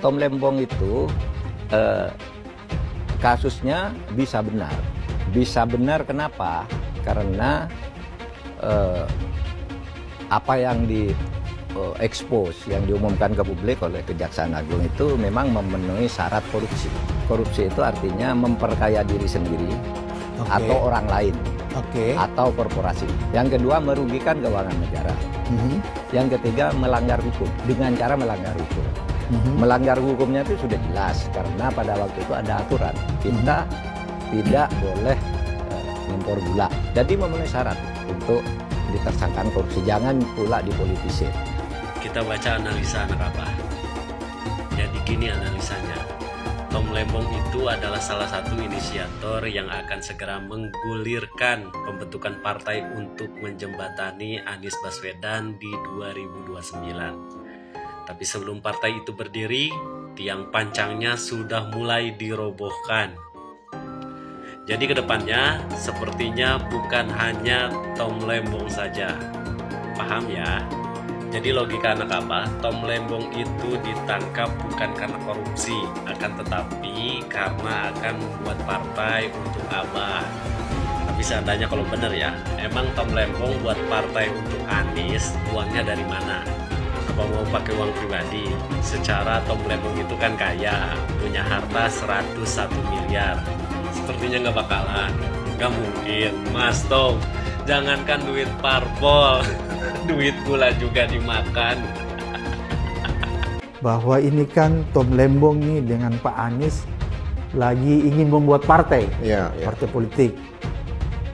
Tom Lembong itu kasusnya bisa benar. Bisa benar kenapa? Karena apa yang expose, yang diumumkan ke publik oleh Kejaksaan Agung itu memang memenuhi syarat korupsi. Korupsi itu artinya memperkaya diri sendiri atau orang lain atau korporasi. Yang kedua merugikan keuangan negara. Yang ketiga melanggar hukum dengan cara melanggar hukum. Melanggar hukumnya itu sudah jelas karena pada waktu itu ada aturan kita tidak boleh impor gula. Jadi memenuhi syarat untuk ditersangkakan korupsi, jangan pula dipolitisir. Kita baca analisa anak abah. Jadi gini analisanya. Tom Lembong itu adalah salah satu inisiator yang akan segera menggulirkan pembentukan partai untuk menjembatani Anies Baswedan di 2029. Tapi sebelum partai itu berdiri, tiang pancangnya sudah mulai dirobohkan. Jadi kedepannya sepertinya bukan hanya Tom Lembong saja. Paham ya? Jadi logika anak abah, Tom Lembong itu ditangkap bukan karena korupsi, akan tetapi karena akan membuat partai untuk abah. Tapi seandainya kalau benar ya, emang Tom Lembong buat partai untuk Anies, uangnya dari mana? Apa mau pakai uang pribadi? Secara Tom Lembong itu kan kaya, punya harta 101 miliar. Sepertinya nggak bakalan, nggak mungkin. Mas Tom, jangankan duit parpol, duit gula juga dimakan. Bahwa ini kan Tom Lembong nih dengan Pak Anies lagi ingin membuat partai, partai politik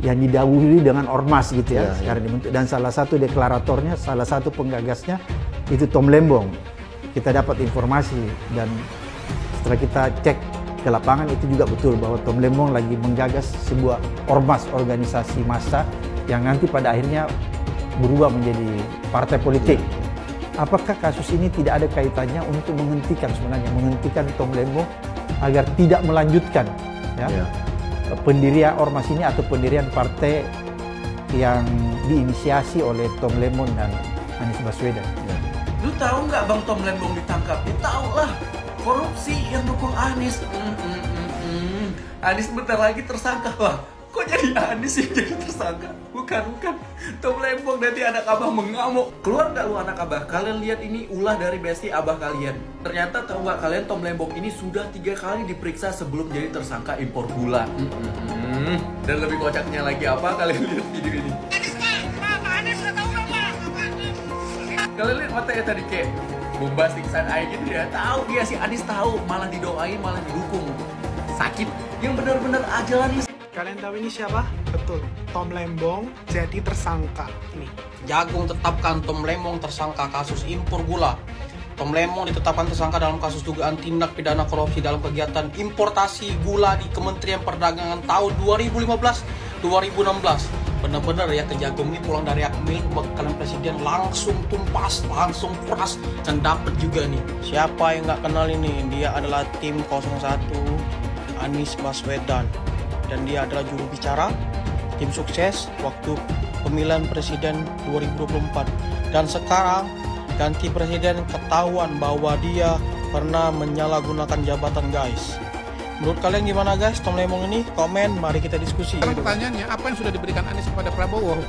yang didahului dengan ormas gitu ya, sekarang dibentuk. Dan salah satu deklaratornya, salah satu penggagasnya itu Tom Lembong. Kita dapat informasi dan setelah kita cek ke lapangan itu juga betul bahwa Tom Lembong lagi menggagas sebuah ormas, organisasi massa yang nanti pada akhirnya berubah menjadi partai politik. Apakah kasus ini tidak ada kaitannya untuk menghentikan Tom Lembong agar tidak melanjutkan pendirian ormas ini atau pendirian partai yang diinisiasi oleh Tom Lembong dan Anies Baswedan? Lu tahu nggak Bang Tom Lembong ditangkap? Ya tahu lah, korupsi yang dukung Anies. Anies bentar lagi tersangka lah. Kok jadi Anies yang jadi tersangka? Bukan. Tom Lembong, nanti anak abah mengamuk. Keluar nggak lu anak abah? Kalian lihat ini ulah dari besti abah kalian. Ternyata tahu nggak kalian Tom Lembong ini sudah 3 kali diperiksa sebelum jadi tersangka impor gula. Dan lebih kocaknya lagi apa? Kalian lihat video ini. Kalian lihat matanya tadi kayak bombastic side eye gitu ya. Tahu dia si Anies tahu, malah didoain, malah didukung. Sakit yang benar-benar aja nih. Kalian tahu ini siapa? Betul, Tom Lembong jadi tersangka. Ini Jagung tetapkan Tom Lembong tersangka kasus impor gula. Tom Lembong ditetapkan tersangka dalam kasus dugaan tindak pidana korupsi dalam kegiatan importasi gula di Kementerian Perdagangan tahun 2015-2016. Benar-benar ya, Kejagung ini pulang dari Akmil, bakalan presiden langsung tumpas, langsung peras, dan dapat juga nih. Siapa yang nggak kenal ini? Dia adalah tim 01 Anies Baswedan. Dan dia adalah juru bicara tim sukses waktu pemilihan presiden 2024. Dan sekarang ganti presiden ketahuan bahwa dia pernah menyalahgunakan jabatan, guys. Menurut kalian gimana guys, Tom Lembong ini? Komen, mari kita diskusi. Sekarang pertanyaannya, apa yang sudah diberikan Anies kepada Prabowo?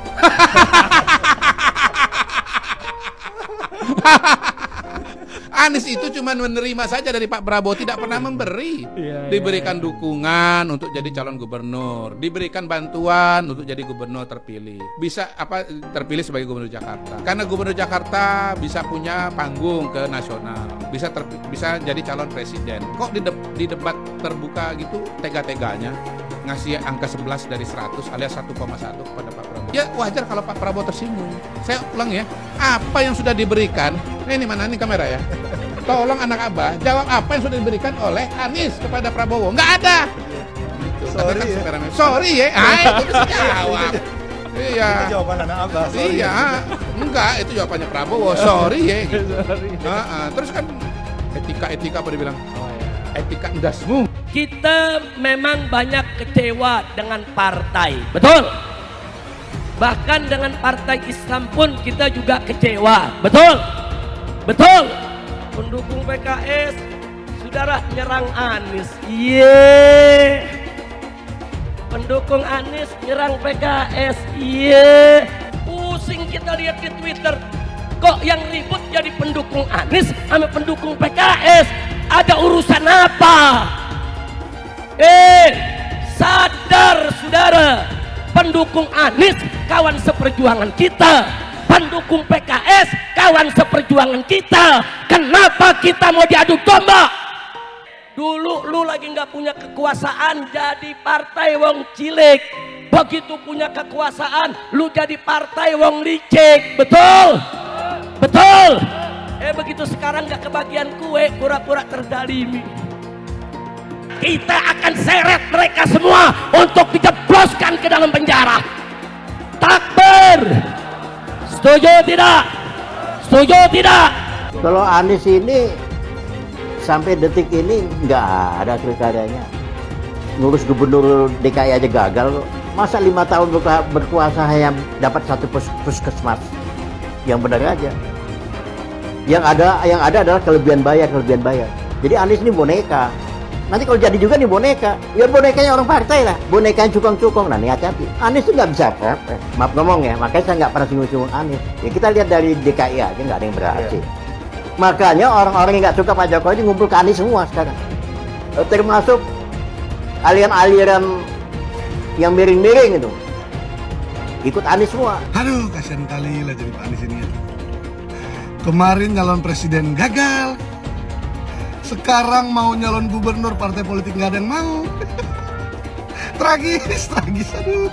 Anies itu cuma menerima saja dari Pak Prabowo, tidak pernah memberi. Diberikan dukungan untuk jadi calon gubernur, diberikan bantuan untuk jadi gubernur terpilih. Bisa terpilih sebagai gubernur Jakarta. Karena gubernur Jakarta bisa punya panggung ke nasional, bisa jadi calon presiden. Kok di debat terbuka gitu tega-teganya ngasih angka 11 dari 100 alias 1,1 kepada Pak Prabowo. Ya wajar kalau Pak Prabowo tersinggung. Saya ulang ya, apa yang sudah diberikan, ini mana nih kamera ya, tolong anak abah jawab apa yang sudah diberikan oleh Anies kepada Prabowo. Nggak ada. Sorry ya, itu bisa jawab. Iya. Itu jawaban anak abah. Iya, enggak, itu jawabannya Prabowo. Sorry ya. Gitu. Terus kan etika apa dibilang? Etika endasmu. Kita memang banyak kecewa dengan partai, betul. Bahkan dengan partai Islam pun kita juga kecewa, betul. pendukung PKS, saudara nyerang Anies. Iya. Pendukung Anies nyerang PKS. Iya. Pusing kita lihat di Twitter. Kok yang ribut jadi pendukung Anies sama pendukung PKS? Ada urusan apa? Sadar saudara, pendukung Anies kawan seperjuangan kita, pendukung PKS kawan seperjuangan kita. Kenapa kita mau diadu domba? Dulu lu lagi nggak punya kekuasaan jadi partai wong cilik, begitu punya kekuasaan lu jadi partai wong licik. Betul? Betul. Begitu sekarang nggak kebagian kue, pura-pura terdalimi. Kita akan seret mereka semua untuk dijebloskan ke dalam penjara. Takbir. Setuju tidak? Setuju tidak? Kalau Anies ini sampai detik ini nggak ada kriterianya. Ngurus gubernur DKI aja gagal. Masa 5 tahun berkuasa hanya dapat 1 puskesmas? Yang benar aja. Yang ada adalah kelebihan bayar. Jadi Anies ini boneka. Nanti kalau jadi juga nih boneka, ya bonekanya orang partai lah. Bonekanya cukong-cukong. Nah, nih hati-hati. Anies itu nggak bisa apa-apa. Maaf ngomong ya, makanya saya nggak pernah singgung-singgung Anies. Ya kita lihat dari DKI aja nggak ada yang berhasil. Makanya orang-orang yang nggak suka Pak Jokowi ini ngumpul ke Anies semua sekarang. Termasuk aliran-aliran yang miring-miring itu. Ikut Anies semua. Aduh, kasihan kali lah jadi Pak Anies ini ya. Kemarin nyalon presiden gagal. Sekarang mau nyalon gubernur, partai politik nggak ada yang mau. Tragis, aduh.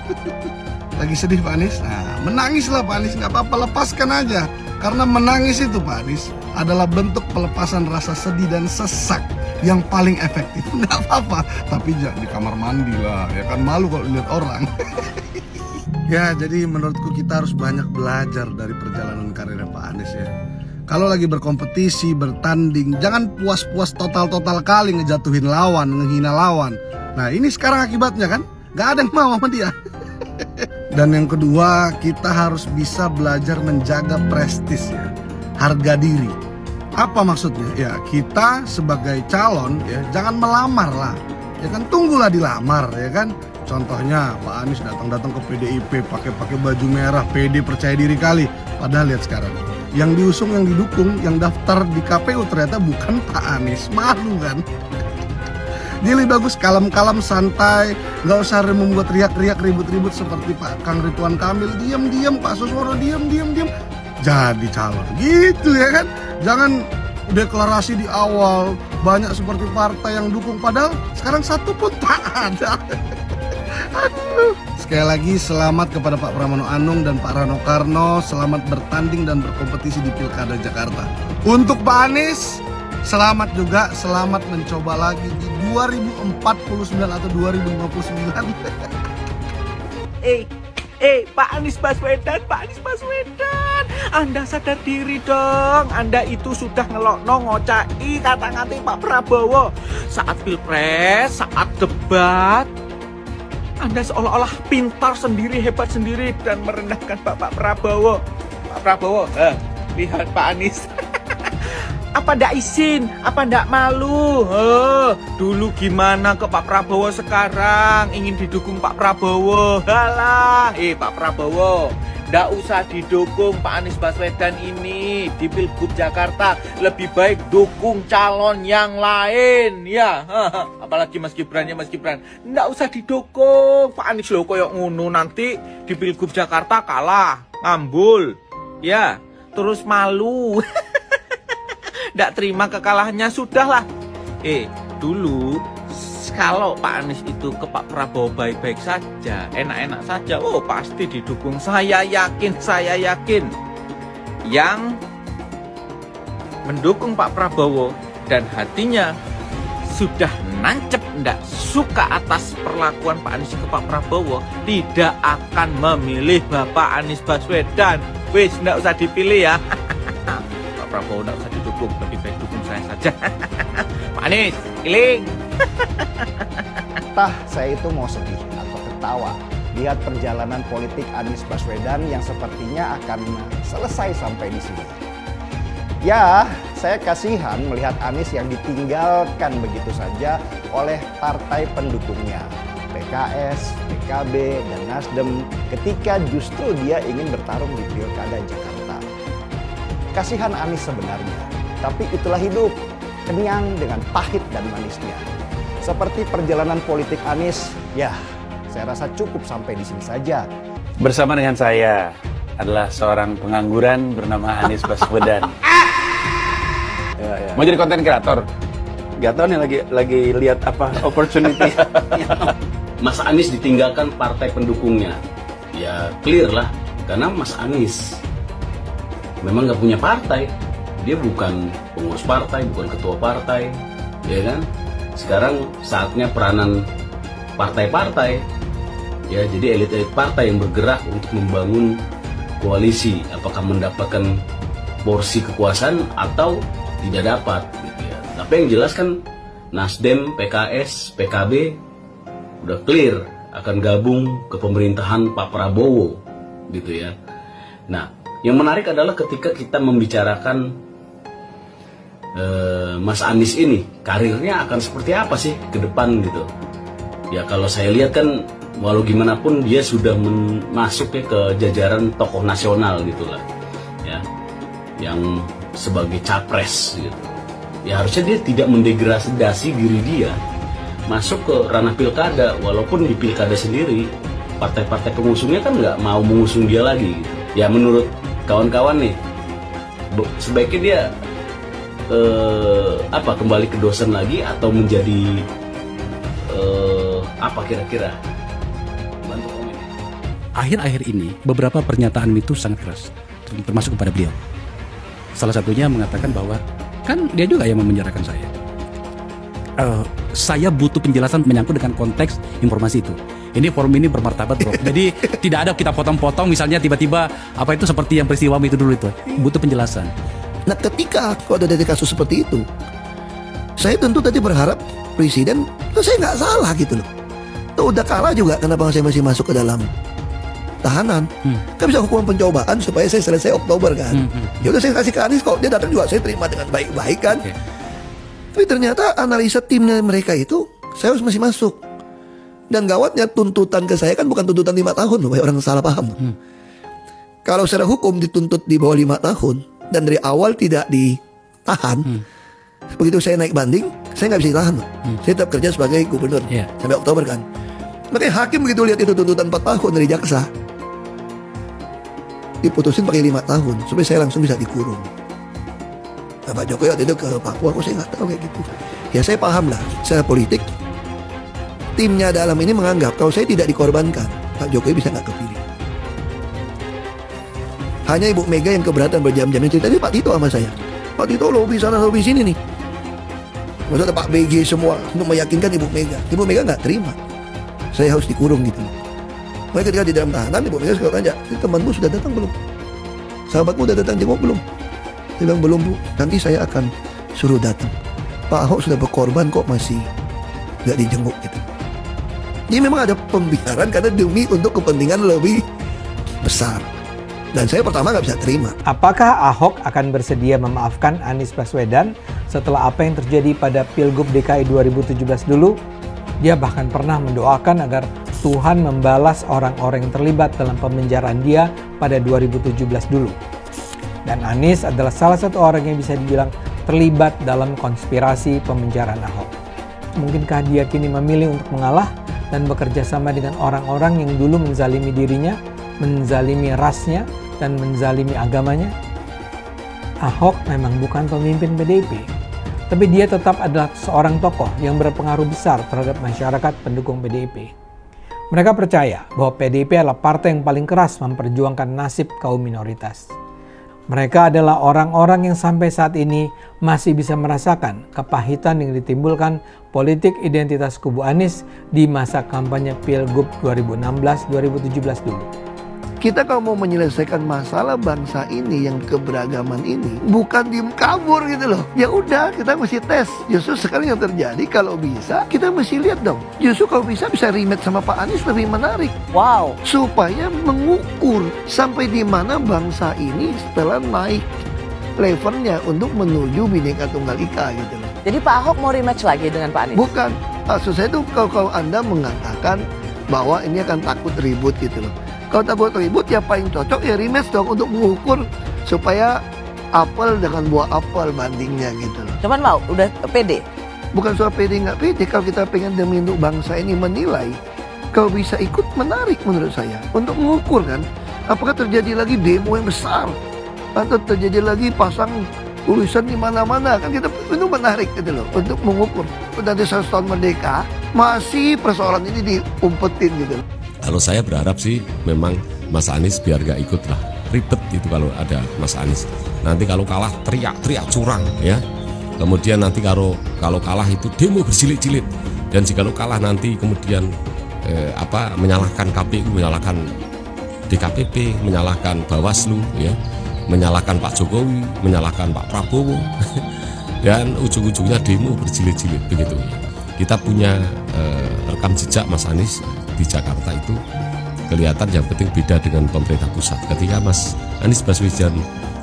Lagi sedih Pak Anies. Nah, menangislah Pak Anies, nggak apa-apa, lepaskan aja. Karena menangis itu Pak Anies adalah bentuk pelepasan rasa sedih dan sesak yang paling efektif. Nggak apa-apa, tapi jangan di kamar mandi lah, ya kan malu kalau lihat orang. Ya, jadi menurutku kita harus banyak belajar dari perjalanan karir Pak Anies ya. Kalau lagi berkompetisi, bertanding, jangan puas-puas total kali ngejatuhin lawan, ngehina lawan. Nah ini sekarang akibatnya kan, gak ada yang mau sama dia. Dan yang kedua, kita harus bisa belajar menjaga prestis ya, harga diri. Apa maksudnya? Ya kita sebagai calon ya jangan melamar lah, ya kan tunggulah dilamar ya kan. Contohnya Pak Anies datang ke PDIP pakai baju merah, pede percaya diri kali. Padahal lihat sekarang. Yang diusung, yang didukung, yang daftar di KPU ternyata bukan Pak Anies. Malu kan? Dia lebih bagus kalem-kalem, santai, nggak usah membuat riak-riak, ribut-ribut seperti Pak Kang Ridwan Kamil. Diam-diam, Pak Suswono diam. Jadi calon, gitu ya kan? Jangan deklarasi di awal banyak seperti partai yang dukung, padahal sekarang satu pun tak ada. Aduh. Sekali lagi selamat kepada Pak Pramono Anung dan Pak Rano Karno. Selamat bertanding dan berkompetisi di Pilkada Jakarta. Untuk Pak Anies, selamat juga. Selamat mencoba lagi di 2049 atau 2059. Pak Anies Baswedan, Anda sadar diri dong. Anda itu sudah ngelokno ngocai kata-kata Pak Prabowo saat pilpres, saat debat. Anda seolah-olah pintar sendiri, hebat sendiri dan merendahkan Bapak Prabowo. Pak Prabowo, lihat Pak Anies. Apa ndak izin? Apa ndak malu? Dulu gimana ke Pak Prabowo, sekarang ingin didukung Pak Prabowo. Halah, Pak Prabowo, ndak usah didukung Pak Anies Baswedan ini di Pilgub Jakarta. Lebih baik dukung calon yang lain, ya. Apalagi Mas Gibran, ndak usah didukung. Pak Anies lo koyok ngono nanti di Pilgub Jakarta kalah, ngambul, ya. Terus malu. Nggak terima kekalahannya, sudahlah. Dulu kalau Pak Anies itu ke Pak Prabowo baik-baik saja, enak-enak saja, pasti didukung. Saya yakin yang mendukung Pak Prabowo dan hatinya sudah nancep ndak suka atas perlakuan Pak Anies ke Pak Prabowo, tidak akan memilih Bapak Anies Baswedan. Wis, ndak usah dipilih ya. Pak Prabowo nggak usah didukung, lebih baik dukung saya saja. Pak Anies, kiling. Saya itu mau sedih atau tertawa lihat perjalanan politik Anies Baswedan yang sepertinya akan selesai sampai di sini. Ya, Saya kasihan melihat Anies yang ditinggalkan begitu saja oleh partai pendukungnya, PKS, PKB, dan Nasdem, ketika justru dia ingin bertarung di Pilkada Jakarta. Kasihan Anies sebenarnya, tapi itulah hidup, kenyang dengan pahit dan manisnya. Seperti perjalanan politik Anies, ya saya rasa cukup sampai di sini saja. Bersama dengan saya adalah seorang pengangguran bernama Anies Baswedan. Mau jadi konten kreator? Gak tau nih lagi lihat apa opportunity. Mas Anies ditinggalkan partai pendukungnya, ya clear lah, karena Mas Anies memang nggak punya partai, dia bukan pengurus partai, bukan ketua partai, ya kan? Sekarang saatnya peranan partai-partai, ya jadi elit-elit partai yang bergerak untuk membangun koalisi, apakah mendapatkan porsi kekuasaan atau tidak dapat, gitu ya. Tapi yang jelas kan Nasdem, PKS, PKB udah clear akan gabung ke pemerintahan Pak Prabowo, gitu ya. Nah, yang menarik adalah ketika kita membicarakan Mas Anies ini, karirnya akan seperti apa sih ke depan gitu. Ya kalau saya lihat kan, walau gimana pun dia sudah masuk ya ke jajaran tokoh nasional gitulah, ya, yang sebagai capres gitu. Ya harusnya dia tidak mendegradasi diri dia masuk ke ranah pilkada, walaupun di pilkada sendiri partai-partai pengusungnya kan nggak mau mengusung dia lagi gitu. Ya menurut kawan-kawan nih, sebaiknya dia kembali ke dosen lagi atau menjadi apa kira-kira? Bantu komen. Akhir-akhir ini beberapa pernyataan itu sangat keras, termasuk kepada beliau. Salah satunya mengatakan bahwa kan dia juga yang memenjarakan saya. Saya butuh penjelasan menyangkut dengan konteks informasi itu. Ini forum ini bermartabat, bro. Jadi tidak ada kita potong-potong, misalnya tiba-tiba apa itu seperti yang peristiwa itu dulu itu. Butuh penjelasan. Nah ketika kalau ada kasus seperti itu, saya tentu tadi berharap presiden, saya nggak salah gitu loh. Tuh udah kalah juga, kenapa saya masih masuk ke dalam tahanan? Kan bisa hukuman pencobaan supaya saya selesai Oktober kan. Ya udah saya kasih ke Anies, kok dia datang juga saya terima dengan baik-baik kan. Tapi ternyata analisa timnya mereka itu saya harus masih masuk. Dan gawatnya tuntutan ke saya kan bukan tuntutan 5 tahun loh, banyak orang salah paham. Kalau secara hukum dituntut di bawah 5 tahun dan dari awal tidak ditahan, begitu saya naik banding, saya nggak bisa ditahan. Saya tetap kerja sebagai gubernur sampai Oktober kan. Makanya hakim begitu lihat itu tuntutan 4 tahun dari jaksa, diputusin pakai 5 tahun supaya saya langsung bisa dikurung. Nah, Pak Jokowi waktu itu ke Papua, kok saya nggak tahu kayak gitu. Ya saya paham lah, secara politik timnya dalam ini menganggap kalau saya tidak dikorbankan, Pak Jokowi bisa nggak kepilih. Hanya Ibu Mega yang keberatan berjam-jam cerita, tadi Pak Tito sama saya. Pak Tito lobby sana lobby sini nih. Maksudnya Pak BG semua untuk meyakinkan Ibu Mega. Ibu Mega nggak terima. Saya harus dikurung gitu. Makanya ketika di dalam tahanan, Ibu Mega suka tanya, temanmu sudah datang belum? Sahabatmu sudah datang jenguk belum? Dia bilang belum Bu, nanti saya akan suruh datang. Pak Ahok sudah berkorban kok masih nggak dijenguk gitu. Jadi memang ada pembicaraan karena demi untuk kepentingan lebih besar. Dan saya pertama nggak bisa terima. Apakah Ahok akan bersedia memaafkan Anies Baswedan setelah apa yang terjadi pada Pilgub DKI 2017 dulu? Dia bahkan pernah mendoakan agar Tuhan membalas orang-orang yang terlibat dalam pemenjaraan dia pada 2017 dulu. Dan Anies adalah salah satu orang yang bisa dibilang terlibat dalam konspirasi pemenjaraan Ahok. Mungkinkah dia kini memilih untuk mengalah dan bekerja sama dengan orang-orang yang dulu menzalimi dirinya, menzalimi rasnya, dan menzalimi agamanya? Ahok memang bukan pemimpin PDIP, tapi dia tetap adalah seorang tokoh yang berpengaruh besar terhadap masyarakat pendukung PDIP. Mereka percaya bahwa PDIP adalah partai yang paling keras memperjuangkan nasib kaum minoritas. Mereka adalah orang-orang yang sampai saat ini masih bisa merasakan kepahitan yang ditimbulkan politik identitas kubu Anies di masa kampanye Pilgub 2016-2017 dulu. Kita kalau mau menyelesaikan masalah bangsa ini yang keberagaman ini, bukan diem kabur gitu loh. Ya udah, kita mesti tes. Justru sekarang yang terjadi kalau bisa kita mesti lihat dong. Justru kalau bisa rematch sama Pak Anies lebih menarik. Wow. Supaya mengukur sampai di mana bangsa ini setelah naik levelnya untuk menuju Bhinneka Tunggal Ika gitu loh. Jadi Pak Ahok mau rematch lagi dengan Pak Anies? Bukan, maksud saya itu kalau Anda mengatakan bahwa ini akan takut ribut gitu loh. Kalau takut ribut ya paling cocok ya rematch dong untuk mengukur supaya apel dengan buah apel bandingnya gitu loh. Cuman mau, udah pede? Bukan soal pede nggak pede, kalau kita pengen demi untuk bangsa ini menilai, kalau bisa ikut menarik menurut saya untuk mengukur kan, apakah terjadi lagi demo yang besar atau terjadi lagi pasang tulisan di mana-mana, kan kita itu menarik gitu loh untuk mengukur. Udah di 100 tahun merdeka masih persoalan ini diumpetin gitu. Kalau saya berharap sih memang Mas Anies biar gak ikut lah, ribet gitu kalau ada Mas Anies. Nanti kalau kalah teriak-teriak curang ya. Kemudian nanti kalau kalah itu demo berjilid-jilid, dan jika kalah nanti kemudian menyalahkan KPU, menyalahkan DKPP, menyalahkan Bawaslu ya, menyalahkan Pak Jokowi, menyalahkan Pak Prabowo dan ujung-ujungnya demo berjilid-jilid begitu. Kita punya rekam jejak Mas Anies di Jakarta itu kelihatan yang penting beda dengan pemerintah pusat. Ketika Mas Anies Baswedan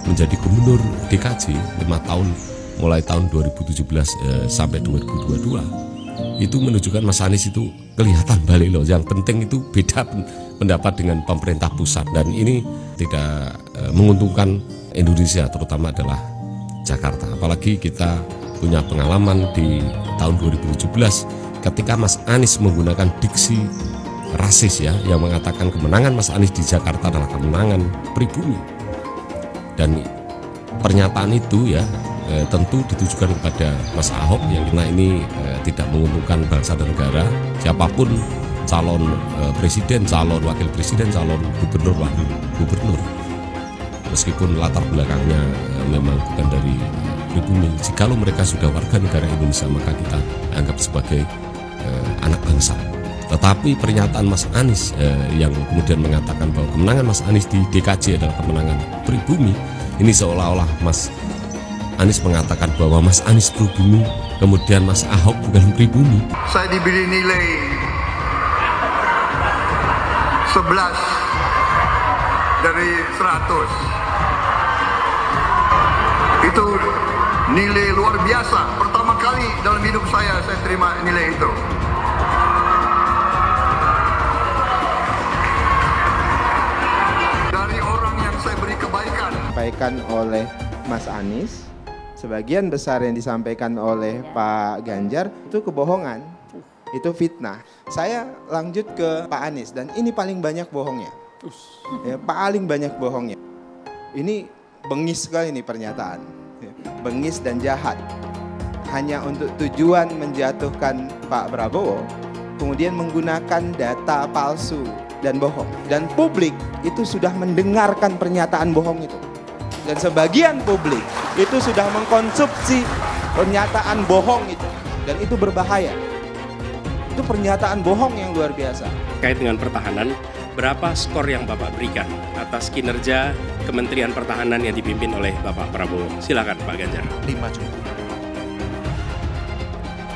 menjadi gubernur DKJ 5 tahun mulai tahun 2017 sampai 2022, itu menunjukkan Mas Anies itu kelihatan balik loh. Yang penting itu beda pendapat dengan pemerintah pusat, dan ini tidak menguntungkan Indonesia, terutama adalah Jakarta. Apalagi kita punya pengalaman di tahun 2017 ketika Mas Anies menggunakan diksi rasis ya, yang mengatakan kemenangan Mas Anies di Jakarta adalah kemenangan pribumi, dan pernyataan itu ya tentu ditujukan kepada Mas Ahok yang karena ini tidak menguntungkan bangsa dan negara. Siapapun calon presiden, calon wakil presiden, calon gubernur, wakil gubernur, meskipun latar belakangnya memang bukan dari pribumi, jikalau mereka sudah warga negara Indonesia maka kita anggap sebagai anak bangsa. Tetapi pernyataan Mas Anies yang kemudian mengatakan bahwa kemenangan Mas Anies di DKJ adalah kemenangan pribumi, ini seolah-olah Mas Anies mengatakan bahwa Mas Anies pribumi, kemudian Mas Ahok bukan pribumi. Saya diberi nilai 11 dari 100. Itu nilai luar biasa. Pertama kali dalam hidup saya terima nilai itu. Dari orang yang saya beri kebaikan. Disampaikan oleh Mas Anies, sebagian besar yang disampaikan oleh Pak Ganjar itu kebohongan, itu fitnah. Saya lanjut ke Pak Anies, dan ini paling banyak bohongnya. Ya, paling banyak bohongnya. Ini bengis sekali nih pernyataan, bengis dan jahat. Hanya untuk tujuan menjatuhkan Pak Prabowo, kemudian menggunakan data palsu dan bohong. Dan publik itu sudah mendengarkan pernyataan bohong itu. Dan sebagian publik itu sudah mengkonsumsi pernyataan bohong itu, dan itu berbahaya. Itu pernyataan bohong yang luar biasa. Terkait dengan pertahanan, berapa skor yang Bapak berikan atas kinerja Kementerian Pertahanan yang dipimpin oleh Bapak Prabowo? Silakan Pak Ganjar. 5 cukup.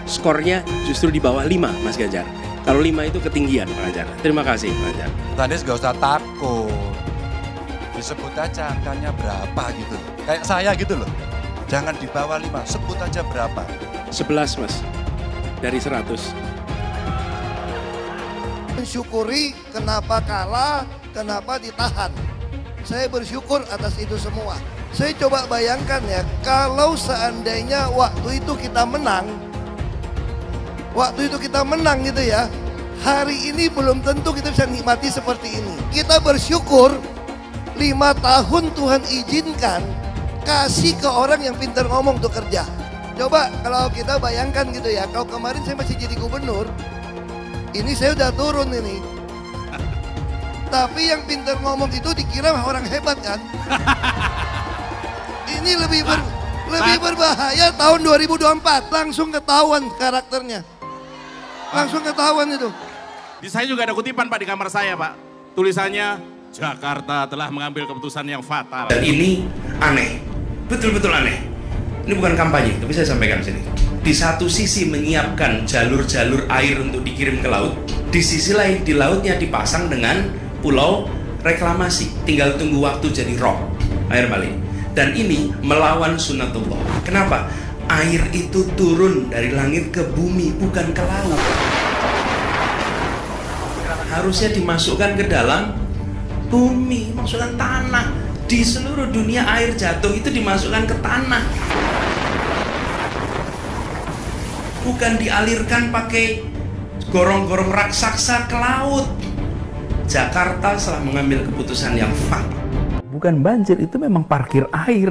Skornya justru di bawah 5 Mas Ganjar. Kalau 5 itu ketinggian Pak Ganjar. Terima kasih Pak Ganjar. Anies gak usah takut. Disebut aja angkanya berapa gitu. Kayak saya gitu loh. Jangan di bawah 5, sebut aja berapa. 11 Mas, dari 100. Mensyukuri kenapa kalah, kenapa ditahan. Saya bersyukur atas itu semua. Saya coba bayangkan ya, kalau seandainya waktu itu kita menang gitu ya, hari ini belum tentu kita bisa nikmati seperti ini. Kita bersyukur 5 tahun Tuhan izinkan kasih ke orang yang pintar ngomong untuk kerja. Coba kalau kita bayangkan gitu ya, kalau kemarin saya masih jadi gubernur, ini saya udah turun ini. Tapi yang pintar ngomong itu dikira orang hebat kan? Ini lebih berbahaya tahun 2024, langsung ketahuan karakternya. Langsung ketahuan itu. Di saya juga ada kutipan Pak di kamar saya Pak. Tulisannya, Jakarta telah mengambil keputusan yang fatal. Dan ini aneh, betul-betul aneh. Ini bukan kampanye, tapi saya sampaikan sini. Di satu sisi menyiapkan jalur-jalur air untuk dikirim ke laut, di sisi lain di lautnya dipasang dengan pulau reklamasi. Tinggal tunggu waktu jadi rob, air balik. Dan ini melawan sunnatullah. Kenapa? Air itu turun dari langit ke bumi, bukan ke laut. Harusnya dimasukkan ke dalam bumi, masukkan tanah. Di seluruh dunia air jatuh itu dimasukkan ke tanah. Bukan dialirkan pakai gorong-gorong raksasa ke laut. Jakarta telah mengambil keputusan yang fatal. Bukan banjir, itu memang parkir air.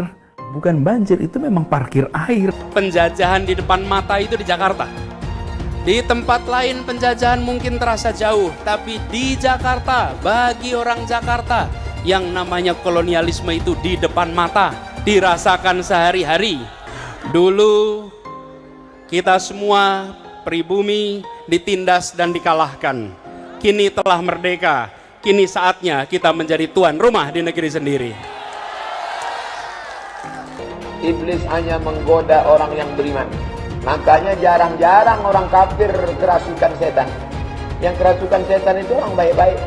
Bukan banjir, itu memang parkir air. Penjajahan di depan mata itu di Jakarta. Di tempat lain penjajahan mungkin terasa jauh, tapi di Jakarta, bagi orang Jakarta, yang namanya kolonialisme itu di depan mata, dirasakan sehari-hari. Dulu kita semua pribumi ditindas dan dikalahkan. Kini telah merdeka. Kini saatnya kita menjadi tuan rumah di negeri sendiri. Iblis hanya menggoda orang yang beriman. Makanya jarang-jarang orang kafir kerasukan setan. Yang kerasukan setan itu orang baik-baik.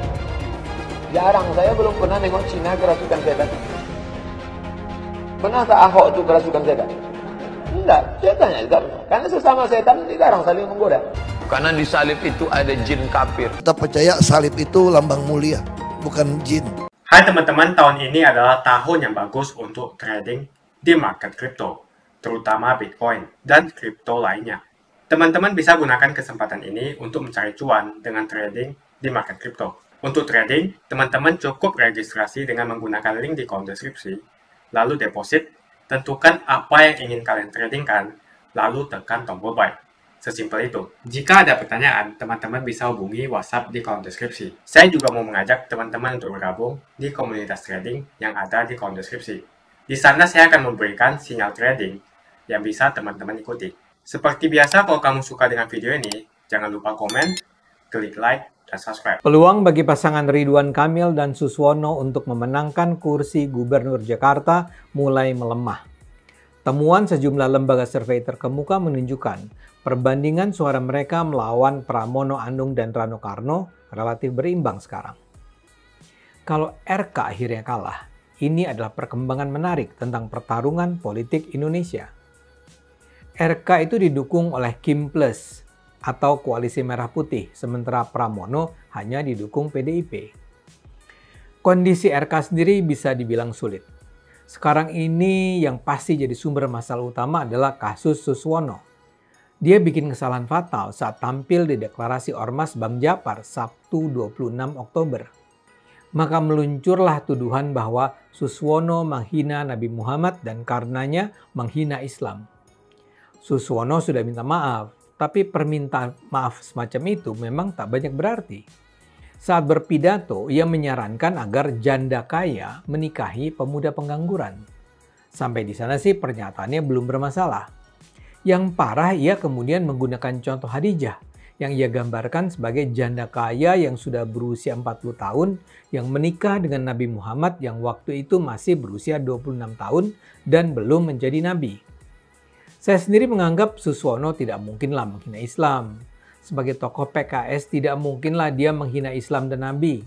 Jarang, saya belum pernah nengok Cina kerasukan setan. Pernah tak Ahok itu kerasukan setan? Enggak, setannya juga. Karena sesama setan jarang saling menggoda. Karena di salib itu ada jin kafir. Kita percaya salib itu lambang mulia, bukan jin. Hai teman-teman, tahun ini adalah tahun yang bagus untuk trading di market kripto, terutama Bitcoin dan kripto lainnya. Teman-teman bisa gunakan kesempatan ini untuk mencari cuan dengan trading di market kripto. Untuk trading, teman-teman cukup registrasi dengan menggunakan link di kolom deskripsi, lalu deposit, tentukan apa yang ingin kalian tradingkan, lalu tekan tombol buy. Sesimpel itu. Jika ada pertanyaan, teman-teman bisa hubungi WhatsApp di kolom deskripsi. Saya juga mau mengajak teman-teman untuk bergabung di komunitas trading yang ada di kolom deskripsi. Di sana saya akan memberikan sinyal trading yang bisa teman-teman ikuti. Seperti biasa, kalau kamu suka dengan video ini, jangan lupa komen, klik like, dan subscribe. Peluang bagi pasangan Ridwan Kamil dan Suswono untuk memenangkan kursi Gubernur Jakarta mulai melemah. Temuan sejumlah lembaga survei terkemuka menunjukkan perbandingan suara mereka melawan Pramono Anung dan Rano Karno relatif berimbang sekarang. Kalau RK akhirnya kalah, ini adalah perkembangan menarik tentang pertarungan politik Indonesia. RK itu didukung oleh Kim Plus atau Koalisi Merah Putih, sementara Pramono hanya didukung PDIP. Kondisi RK sendiri bisa dibilang sulit. Sekarang ini yang pasti jadi sumber masalah utama adalah kasus Suswono. Dia bikin kesalahan fatal saat tampil di deklarasi Ormas Bang Japar Sabtu 26 Oktober. Maka meluncurlah tuduhan bahwa Suswono menghina Nabi Muhammad dan karenanya menghina Islam. Suswono sudah minta maaf, tapi permintaan maaf semacam itu memang tak banyak berarti. Saat berpidato, ia menyarankan agar janda kaya menikahi pemuda pengangguran. Sampai di sana sih pernyataannya belum bermasalah. Yang parah, ia kemudian menggunakan contoh Khadijah yang ia gambarkan sebagai janda kaya yang sudah berusia 40 tahun yang menikah dengan Nabi Muhammad yang waktu itu masih berusia 26 tahun dan belum menjadi nabi. Saya sendiri menganggap Suswono tidak mungkinlah menghina Islam. Sebagai tokoh PKS tidak mungkinlah dia menghina Islam dan Nabi.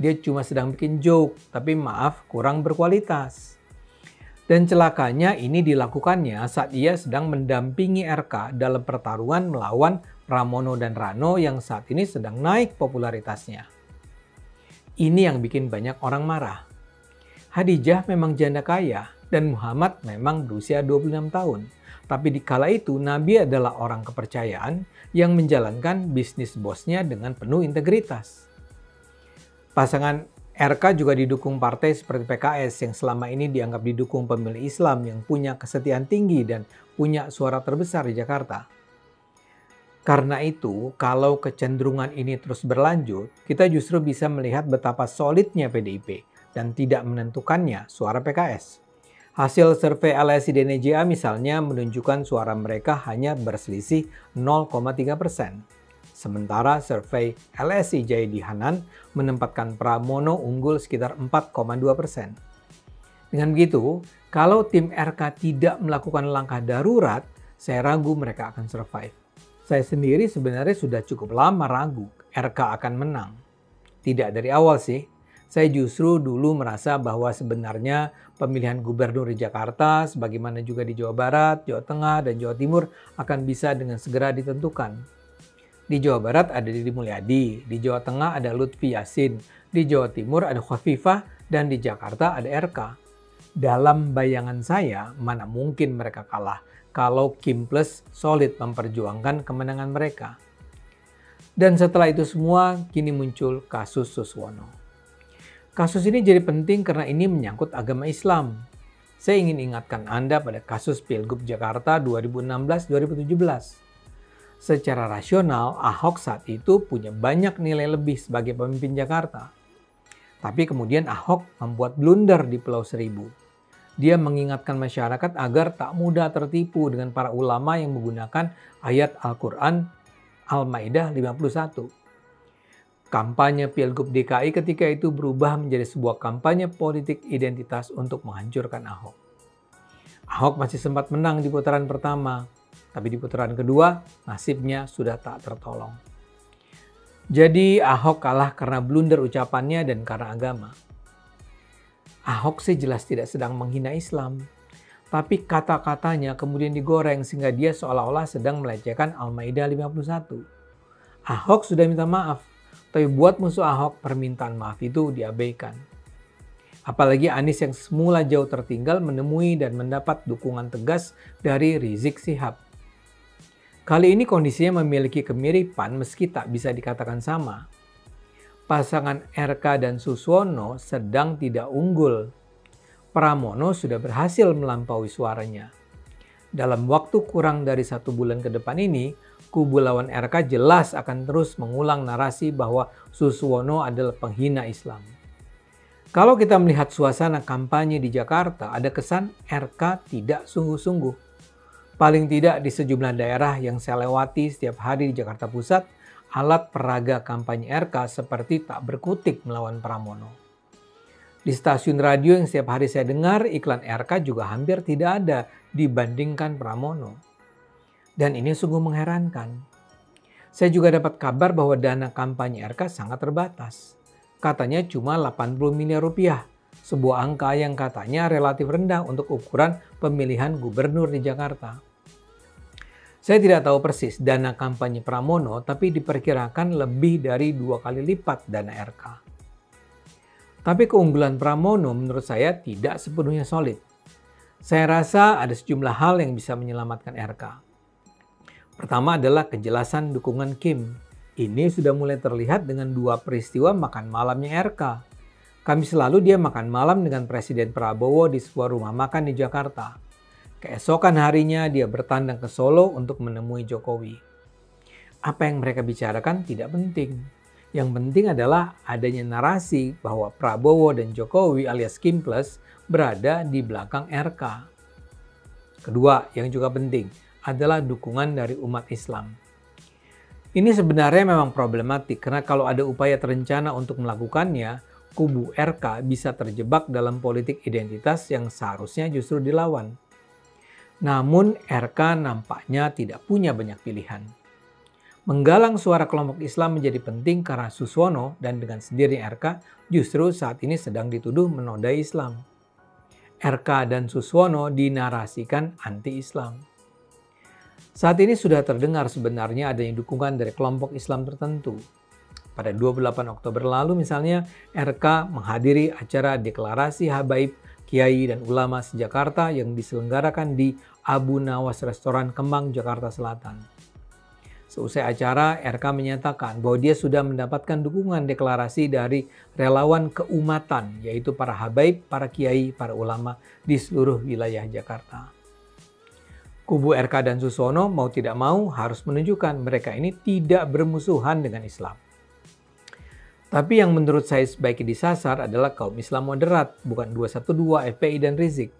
Dia cuma sedang bikin joke, tapi maaf kurang berkualitas. Dan celakanya ini dilakukannya saat ia sedang mendampingi RK dalam pertarungan melawan Pramono dan Rano yang saat ini sedang naik popularitasnya. Ini yang bikin banyak orang marah. Khadijah memang janda kaya dan Muhammad memang berusia 26 tahun. Tapi di kala itu Nabi adalah orang kepercayaan yang menjalankan bisnis bosnya dengan penuh integritas. Pasangan RK juga didukung partai seperti PKS yang selama ini dianggap didukung pemilih Islam yang punya kesetiaan tinggi dan punya suara terbesar di Jakarta. Karena itu, kalau kecenderungan ini terus berlanjut, kita justru bisa melihat betapa solidnya PDIP dan tidak menentukannya suara PKS. Hasil survei LSI DNJA misalnya menunjukkan suara mereka hanya berselisih 0,3%. Sementara survei LSI Jayadi Hanan menempatkan Pramono unggul sekitar 4,2%. Dengan begitu, kalau tim RK tidak melakukan langkah darurat, saya ragu mereka akan survive. Saya sendiri sebenarnya sudah cukup lama ragu RK akan menang. Tidak dari awal sih, Saya justru dulu merasa bahwa sebenarnya pemilihan gubernur di Jakarta, sebagaimana juga di Jawa Barat, Jawa Tengah, dan Jawa Timur akan bisa dengan segera ditentukan. Di Jawa Barat ada Deddy Mulyadi, di Jawa Tengah ada Lutfi Yassin, di Jawa Timur ada Khofifah, dan di Jakarta ada RK. Dalam bayangan saya, mana mungkin mereka kalah kalau Kim Plus solid memperjuangkan kemenangan mereka. Dan setelah itu semua, kini muncul kasus Suswono. Kasus ini jadi penting karena ini menyangkut agama Islam. Saya ingin ingatkan Anda pada kasus Pilgub Jakarta 2016-2017. Secara rasional, Ahok saat itu punya banyak nilai lebih sebagai pemimpin Jakarta. Tapi kemudian Ahok membuat blunder di Pulau Seribu. Dia mengingatkan masyarakat agar tak mudah tertipu dengan para ulama yang menggunakan ayat Al-Quran Al-Maidah 51. Kampanye Pilgub DKI ketika itu berubah menjadi sebuah kampanye politik identitas untuk menghancurkan Ahok. Ahok masih sempat menang di putaran pertama, tapi di putaran kedua nasibnya sudah tak tertolong. Jadi Ahok kalah karena blunder ucapannya dan karena agama. Ahok sih jelas tidak sedang menghina Islam, tapi kata-katanya kemudian digoreng sehingga dia seolah-olah sedang melecehkan Al-Maidah 51. Ahok sudah minta maaf, tapi buat musuh Ahok permintaan maaf itu diabaikan. Apalagi Anies yang semula jauh tertinggal menemui dan mendapat dukungan tegas dari Rizik Syihab. Kali ini kondisinya memiliki kemiripan meski tak bisa dikatakan sama. Pasangan RK dan Suswono sedang tidak unggul. Pramono sudah berhasil melampaui suaranya. Dalam waktu kurang dari 1 bulan ke depan ini, kubu lawan RK jelas akan terus mengulang narasi bahwa Suswono adalah penghina Islam. Kalau kita melihat suasana kampanye di Jakarta, ada kesan RK tidak sungguh-sungguh. Paling tidak di sejumlah daerah yang saya lewati setiap hari di Jakarta Pusat, alat peraga kampanye RK seperti tak berkutik melawan Pramono. Di stasiun radio yang setiap hari saya dengar, iklan RK juga hampir tidak ada dibandingkan Pramono. Dan ini sungguh mengherankan. Saya juga dapat kabar bahwa dana kampanye RK sangat terbatas. Katanya cuma 80 miliar rupiah, sebuah angka yang katanya relatif rendah untuk ukuran pemilihan gubernur di Jakarta. Saya tidak tahu persis dana kampanye Pramono, tapi diperkirakan lebih dari 2 kali lipat dana RK. Tapi keunggulan Pramono menurut saya tidak sepenuhnya solid. Saya rasa ada sejumlah hal yang bisa menyelamatkan RK. Pertama adalah kejelasan dukungan Kim. Ini sudah mulai terlihat dengan 2 peristiwa makan malamnya RK. Kamis lalu dia makan malam dengan Presiden Prabowo di sebuah rumah makan di Jakarta. Keesokan harinya dia bertandang ke Solo untuk menemui Jokowi. Apa yang mereka bicarakan tidak penting. Yang penting adalah adanya narasi bahwa Prabowo dan Jokowi alias Kim Plus berada di belakang RK. Kedua, yang juga penting adalah dukungan dari umat Islam. Ini sebenarnya memang problematik karena kalau ada upaya terencana untuk melakukannya, kubu RK bisa terjebak dalam politik identitas yang seharusnya justru dilawan. Namun RK nampaknya tidak punya banyak pilihan. Menggalang suara kelompok Islam menjadi penting karena Suswono dan dengan sendirinya RK justru saat ini sedang dituduh menodai Islam. RK dan Suswono dinarasikan anti-Islam. Saat ini sudah terdengar sebenarnya adanya dukungan dari kelompok Islam tertentu. Pada 28 Oktober lalu misalnya, RK menghadiri acara deklarasi habaib Kiai dan Ulama se-Jakarta yang diselenggarakan di Abu Nawas Restoran Kemang, Jakarta Selatan. Seusai acara, RK menyatakan bahwa dia sudah mendapatkan dukungan deklarasi dari relawan keumatan, yaitu para habaib, para kiai, para ulama di seluruh wilayah Jakarta. Kubu RK dan Suswono mau tidak mau harus menunjukkan mereka ini tidak bermusuhan dengan Islam. Tapi yang menurut saya sebaiknya disasar adalah kaum Islam moderat, bukan 212, FPI, dan Rizik.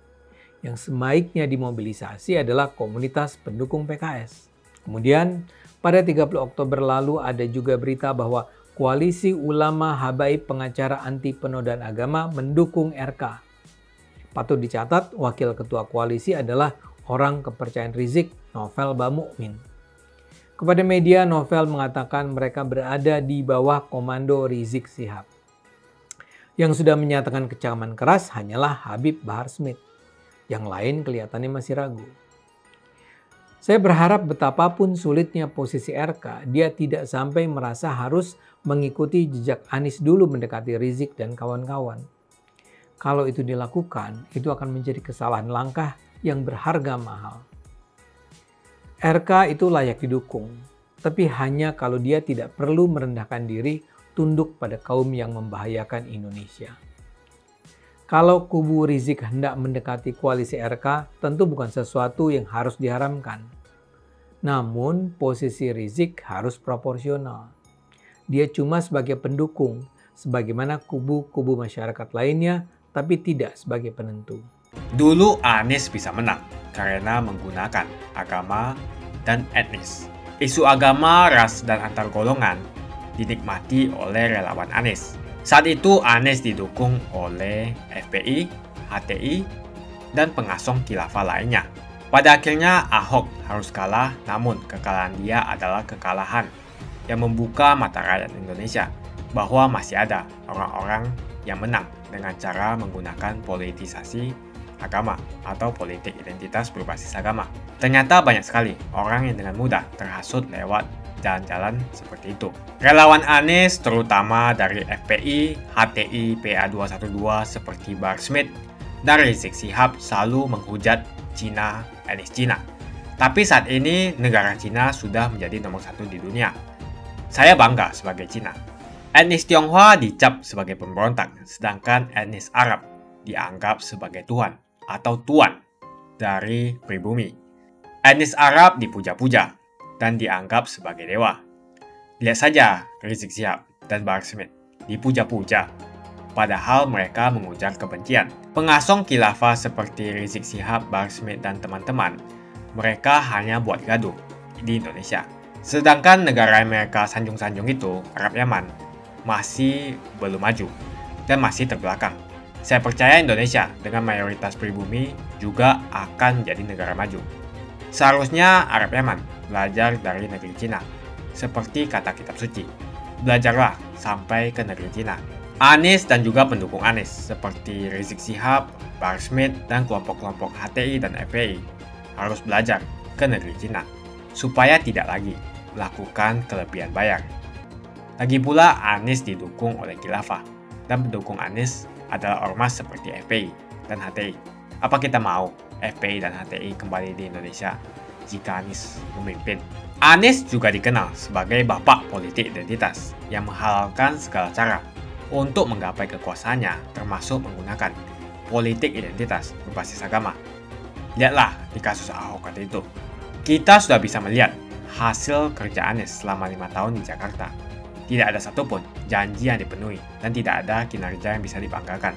Yang sebaiknya dimobilisasi adalah komunitas pendukung PKS. Kemudian, pada 30 Oktober lalu ada juga berita bahwa Koalisi Ulama Habaib Pengacara Anti Penodaan Agama mendukung RK. Patut dicatat, wakil ketua koalisi adalah orang kepercayaan Rizik, Novel Bamukmin. Kepada media, Novel mengatakan mereka berada di bawah komando Rizik Syihab. Yang sudah menyatakan kecaman keras hanyalah Habib Bahar Smith. Yang lain kelihatannya masih ragu. Saya berharap betapapun sulitnya posisi RK, dia tidak sampai merasa harus mengikuti jejak Anies dulu mendekati Rizik dan kawan-kawan. Kalau itu dilakukan, itu akan menjadi kesalahan langkah yang berharga mahal. RK itu layak didukung, tapi hanya kalau dia tidak perlu merendahkan diri tunduk pada kaum yang membahayakan Indonesia. Kalau kubu Rizik hendak mendekati koalisi RK, tentu bukan sesuatu yang harus diharamkan. Namun, posisi Rizik harus proporsional. Dia cuma sebagai pendukung, sebagaimana kubu-kubu masyarakat lainnya, tapi tidak sebagai penentu. Dulu Anies bisa menang karena menggunakan agama dan etnis. Isu agama, ras, dan antar golongan dinikmati oleh relawan Anies. Saat itu Anies didukung oleh FPI, HTI, dan pengasong khilafah lainnya. Pada akhirnya Ahok harus kalah, namun kekalahan dia adalah kekalahan yang membuka mata rakyat Indonesia bahwa masih ada orang-orang yang menang dengan cara menggunakan politisasi agama atau politik identitas berbasis agama. Ternyata banyak sekali orang yang dengan mudah terhasut lewat jalan-jalan seperti itu. Relawan Anies terutama dari FPI, HTI, PA212 seperti Bahar Smith dan Rizik Syihab selalu menghujat Cina, etnis Cina. Tapi saat ini negara Cina sudah menjadi nomor 1 di dunia. Saya bangga sebagai Cina. Etnis Tionghoa dicap sebagai pemberontak, sedangkan etnis Arab dianggap sebagai Tuhan atau tuan dari pribumi. Etnis Arab dipuja-puja dan dianggap sebagai dewa. Lihat saja Rizik Syihab dan Bahar Smith dipuja-puja, padahal mereka mengujar kebencian. Pengasong khilafah seperti Rizik Syihab, Bahar Smith, dan teman-teman, mereka hanya buat gaduh di Indonesia. Sedangkan negara yang mereka sanjung-sanjung itu, Arab Yaman, masih belum maju dan masih terbelakang. Saya percaya Indonesia dengan mayoritas pribumi juga akan menjadi negara maju. Seharusnya Arab Yaman belajar dari negeri Cina. Seperti kata kitab suci, belajarlah sampai ke negeri Cina. Anies dan juga pendukung Anies seperti Rizik Syihab, Bahar Smith, dan kelompok-kelompok HTI dan FPI harus belajar ke negeri Cina supaya tidak lagi melakukan kelebihan bayar. Lagi pula Anies didukung oleh khilafah dan pendukung Anies adalah ormas seperti FPI dan HTI. Apa kita mau FPI dan HTI kembali di Indonesia jika Anies memimpin? Anies juga dikenal sebagai bapak politik identitas yang menghalalkan segala cara untuk menggapai kekuasaannya, termasuk menggunakan politik identitas berbasis agama. Lihatlah di kasus Ahok waktu itu. Kita sudah bisa melihat hasil kerja Anies selama 5 tahun di Jakarta. Tidak ada satupun janji yang dipenuhi dan tidak ada kinerja yang bisa dibanggakan.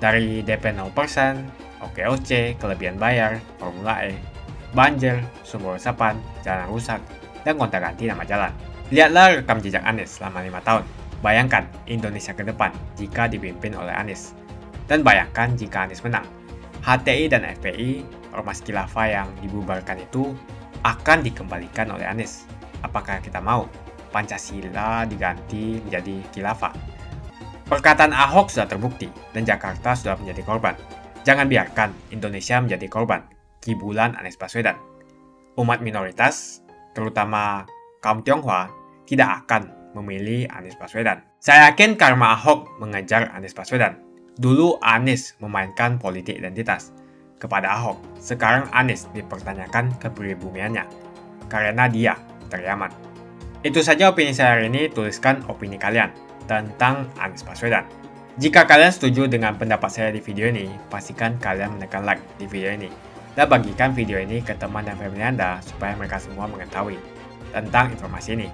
Dari DP 0%, OKOC, kelebihan bayar, Formula E, banjir, sumber resapan, jalan rusak, dan gonta-ganti nama jalan. Lihatlah rekam jejak Anies selama 5 tahun. Bayangkan Indonesia ke depan jika dipimpin oleh Anies. Dan bayangkan jika Anies menang. HTI dan FPI, ormas khilafah yang dibubarkan itu, akan dikembalikan oleh Anies. Apakah kita mau Pancasila diganti menjadi khilafah? Perkataan Ahok sudah terbukti dan Jakarta sudah menjadi korban. Jangan biarkan Indonesia menjadi korban kibulan Anies Baswedan. Umat minoritas, terutama kaum Tionghoa, tidak akan memilih Anies Baswedan. Saya yakin karma Ahok mengejar Anies Baswedan. Dulu Anies memainkan politik identitas kepada Ahok. Sekarang Anies dipertanyakan kepribumiannya karena dia dari Yaman. Itu saja opini saya hari ini. Tuliskan opini kalian tentang Anies Baswedan. Jika kalian setuju dengan pendapat saya di video ini, pastikan kalian menekan like di video ini dan bagikan video ini ke teman dan family Anda supaya mereka semua mengetahui tentang informasi ini.